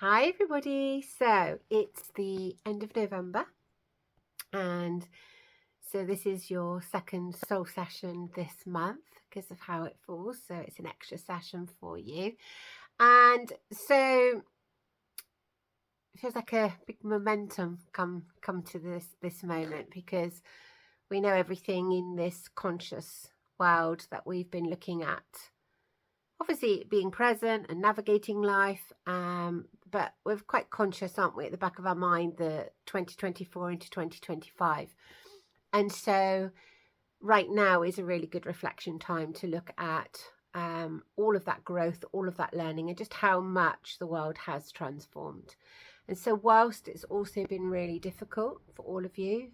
Hi everybody. So it's the end of November, and so this is your second soul session this month because of how it falls. So it's an extra session for you, and so it feels like a big momentum come to this moment, because we know everything in this conscious world that we've been looking at, obviously being present and navigating life, but we're quite conscious, aren't we, at the back of our mind, the 2024 into 2025. And so right now is a really good reflection time to look at all of that growth, all of that learning, and just how much the world has transformed. And so whilst it's also been really difficult for all of you,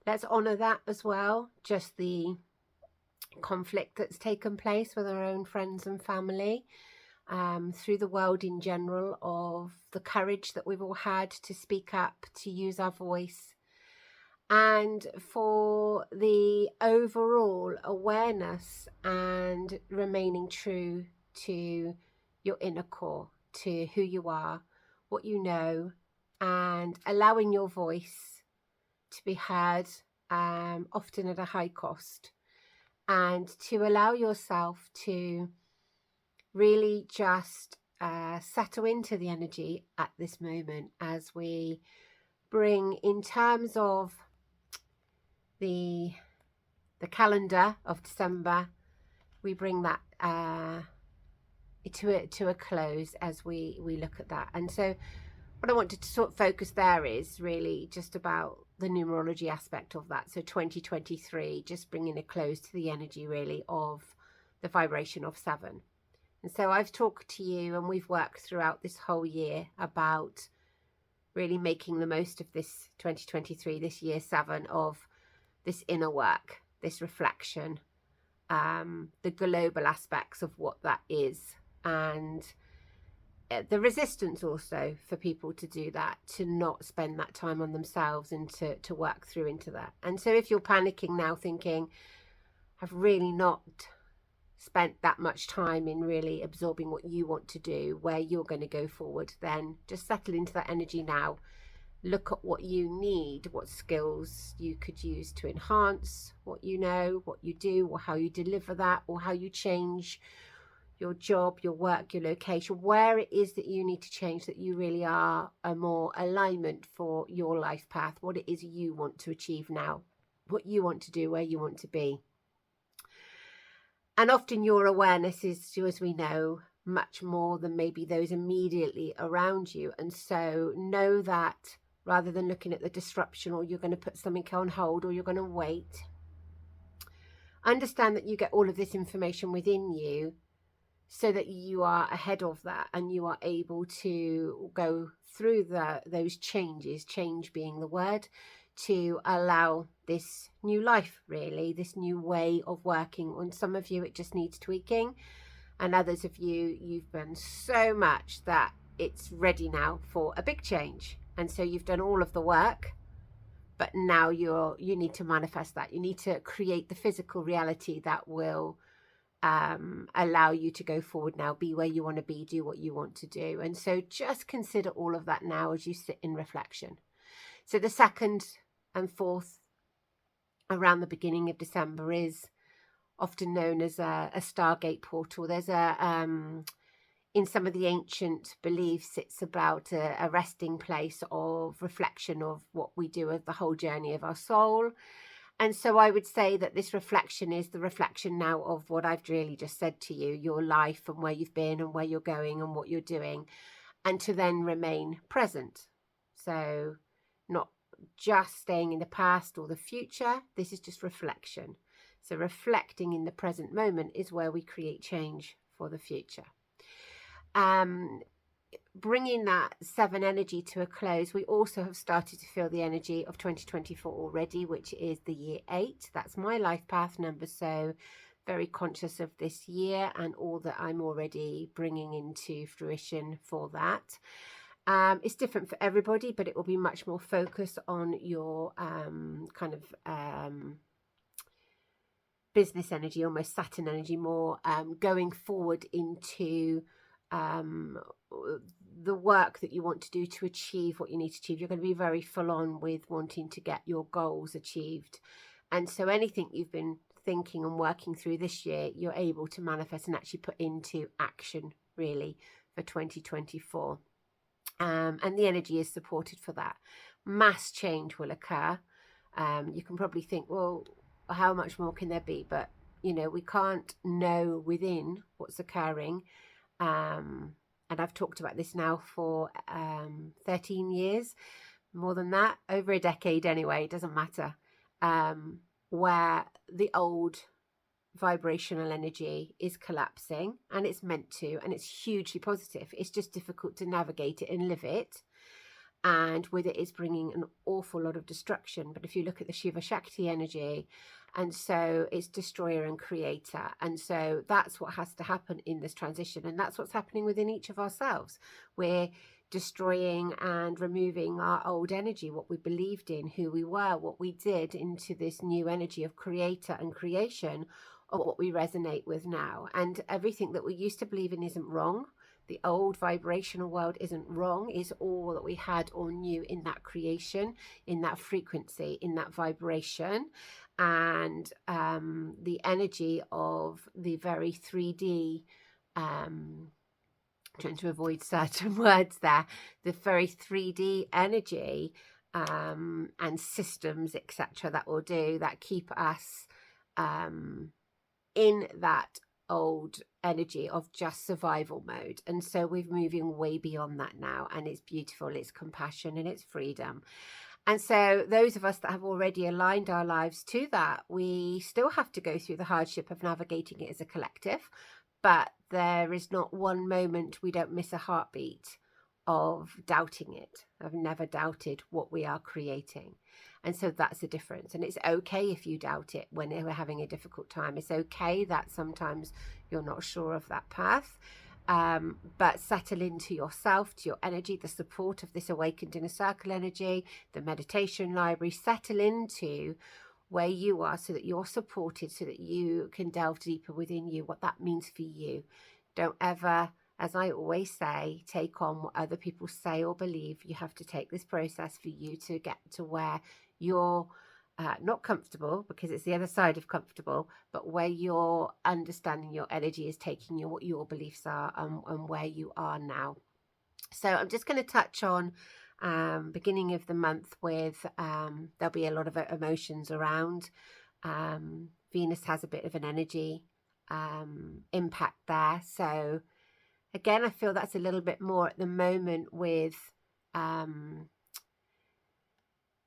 let's honour that as well, just the conflict that's taken place with our own friends and family, through the world in general, of the courage that we've all had to speak up, to use our voice, and for the overall awareness and remaining true to your inner core, to who you are, what you know, and allowing your voice to be heard, often at a high cost, and to allow yourself to really just settle into the energy at this moment, as we bring, in terms of the calendar of December, we bring that to a close as we look at that. And so what I wanted to sort of focus there is really just about the numerology aspect of that. So 2023, just bringing a close to the energy really of the vibration of 7. And so I've talked to you, and we've worked throughout this whole year about really making the most of this 2023, this year 7, of this inner work, this reflection, the global aspects of what that is, and the resistance also for people to do that, to not spend that time on themselves and to work through into that. And so if you're panicking now, thinking, I've really not spent that much time in really absorbing what you want to do, where you're going to go forward, then just settle into that energy now. Look at what you need, what skills you could use to enhance what you know, what you do, or how you deliver that, or how you change your job, your work, your location, where it is that you need to change, that you really are a more alignment for your life path, what it is you want to achieve now, what you want to do, where you want to be. And often your awareness is, as we know, much more than maybe those immediately around you. And so know that rather than looking at the disruption, or you're going to put something on hold, or you're going to wait, understand that you get all of this information within you, so that you are ahead of that and you are able to go through those changes, change being the word, to allow this new life, really, this new way of working. On some of you, it just needs tweaking, and others of you, you've done so much that it's ready now for a big change. And so you've done all of the work, but now you need to manifest that. You need to create the physical reality that will allow you to go forward now, be where you want to be, do what you want to do. And so just consider all of that now as you sit in reflection. So the 2nd and 4th, around the beginning of December, is often known as a Stargate portal. There's in some of the ancient beliefs, it's about a resting place of reflection of what we do of the whole journey of our soul. And so I would say that this reflection is the reflection now of what I've really just said to you, your life and where you've been and where you're going and what you're doing, and to then remain present. So not just staying in the past or the future. This is just reflection. So reflecting in the present moment is where we create change for the future. Bringing that 7 energy to a close, we also have started to feel the energy of 2024 already, which is the year 8. That's my life path number. So very conscious of this year and all that I'm already bringing into fruition for that. It's different for everybody, but it will be much more focused on your kind of business energy, almost Saturn energy, more going forward into the work that you want to do to achieve what you need to achieve. You're going to be very full on with wanting to get your goals achieved. And so anything you've been thinking and working through this year, you're able to manifest and actually put into action really for 2024. And the energy is supported for that. Mass change will occur. You can probably think, well, how much more can there be? But, we can't know within what's occurring. And I've talked about this now for 13 years, more than that, over a decade anyway, it doesn't matter, where the old vibrational energy is collapsing, and it's meant to, and it's hugely positive. It's just difficult to navigate it and live it. And with it, it's bringing an awful lot of destruction. But if you look at the Shiva Shakti energy, and so it's destroyer and creator. And so that's what has to happen in this transition. And that's what's happening within each of ourselves. We're destroying and removing our old energy, what we believed in, who we were, what we did, into this new energy of creator and creation, of what we resonate with now. And everything that we used to believe in isn't wrong. The old vibrational world isn't wrong. It's all that we had or knew in that creation, in that frequency, in that vibration. And the energy of the very 3D, trying to avoid certain words there, the very 3D energy and systems, etc., that will do, that keep us in that old energy of just survival mode. And so we're moving way beyond that now, and it's beautiful, it's compassion, and it's freedom. And so those of us that have already aligned our lives to that, we still have to go through the hardship of navigating it as a collective, but there is not one moment we don't miss a heartbeat of doubting it. I've never doubted what we are creating. And so that's the difference. And it's okay if you doubt it when we're having a difficult time. It's okay that sometimes you're not sure of that path. But settle into yourself, to your energy, the support of this awakened inner circle energy, the meditation library. Settle into where you are so that you're supported, so that you can delve deeper within you, what that means for you. Don't ever, as I always say, take on what other people say or believe. You have to take this process for you to get to where you're not comfortable, because it's the other side of comfortable, but where your understanding, your energy is taking you, what your beliefs are, and where you are now. So I'm just going to touch on beginning of the month with there'll be a lot of emotions around. Venus has a bit of an energy impact there. So again, I feel that's a little bit more at the moment with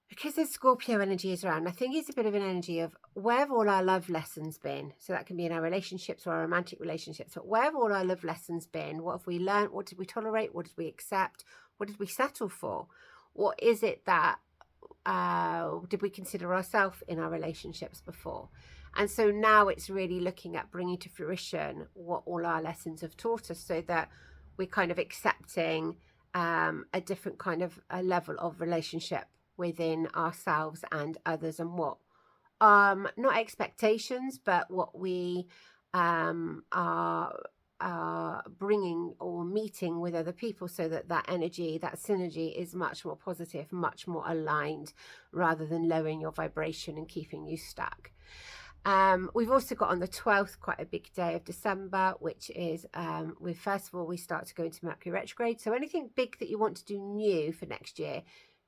because the Scorpio energy is around. I think it's a bit of an energy of where have all our love lessons been? So that can be in our relationships or our romantic relationships. But where have all our love lessons been? What have we learned? What did we tolerate? What did we accept? What did we settle for? What is it that did we consider ourselves in our relationships before? And so now it's really looking at bringing to fruition what all our lessons have taught us, so that we're kind of accepting a different kind of a level of relationship within ourselves and others, and what not expectations, but what we are bringing or meeting with other people, so that that energy, that synergy is much more positive, much more aligned, rather than lowering your vibration and keeping you stuck. We've also got on the 12th quite a big day of December, which is first of all, we start to go into Mercury retrograde. So anything big that you want to do new for next year,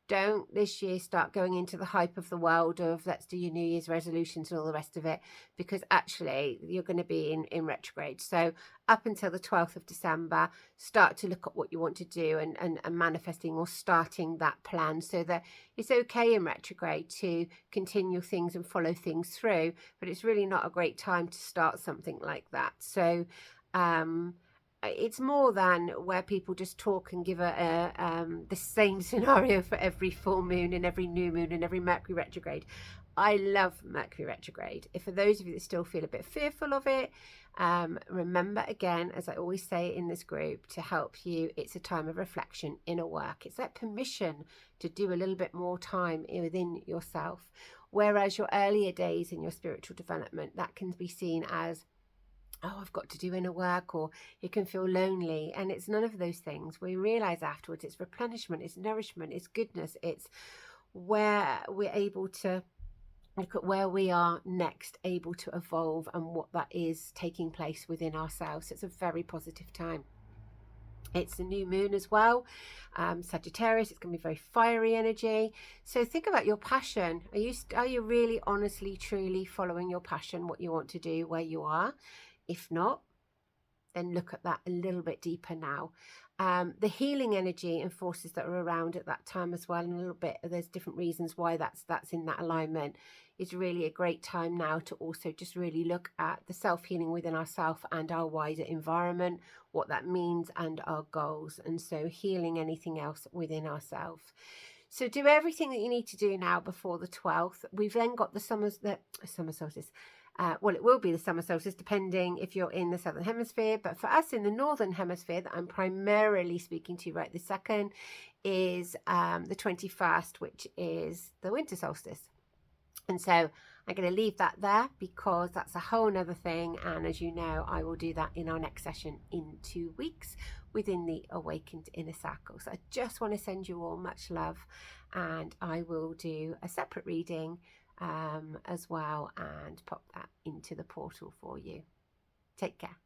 don't this year start going into the hype of the world of let's do your New Year's resolutions and all the rest of it, because actually you're going to be in retrograde. So up until the 12th of December, start to look at what you want to do and manifesting or starting that plan, so that it's okay in retrograde to continue things and follow things through, but it's really not a great time to start something like that. So it's more than where people just talk and give the same scenario for every full moon and every new moon and every Mercury retrograde. I love Mercury retrograde. If for those of you that still feel a bit fearful of it, remember again, as I always say in this group, to help you, it's a time of reflection, inner work. It's that permission to do a little bit more time within yourself. Whereas your earlier days in your spiritual development, that can be seen as oh, I've got to do inner work, or you can feel lonely. And it's none of those things. We realize afterwards it's replenishment, it's nourishment, it's goodness, it's where we're able to look at where we are next, able to evolve, and what that is taking place within ourselves. It's a very positive time. It's the new moon as well, Sagittarius. It's going to be very fiery energy. So think about your passion. Are you really honestly, truly following your passion, what you want to do, where you are? If not, then look at that a little bit deeper now. The healing energy and forces that are around at that time as well, and a little bit, there's different reasons why that's in that alignment, is really a great time now to also just really look at the self-healing within ourselves and our wider environment, what that means, and our goals. And so healing anything else within ourselves. So do everything that you need to do now before the 12th. We've then got the summer solstice. Well, it will be the summer solstice depending if you're in the southern hemisphere, but for us in the northern hemisphere that I'm primarily speaking to right this second is the 21st, which is the winter solstice. And so I'm going to leave that there because that's a whole nother thing. And as you know, I will do that in our next session in 2 weeks within the Awakened Inner Circle. So I just want to send you all much love, and I will do a separate reading as well and pop that into the portal for you. Take care.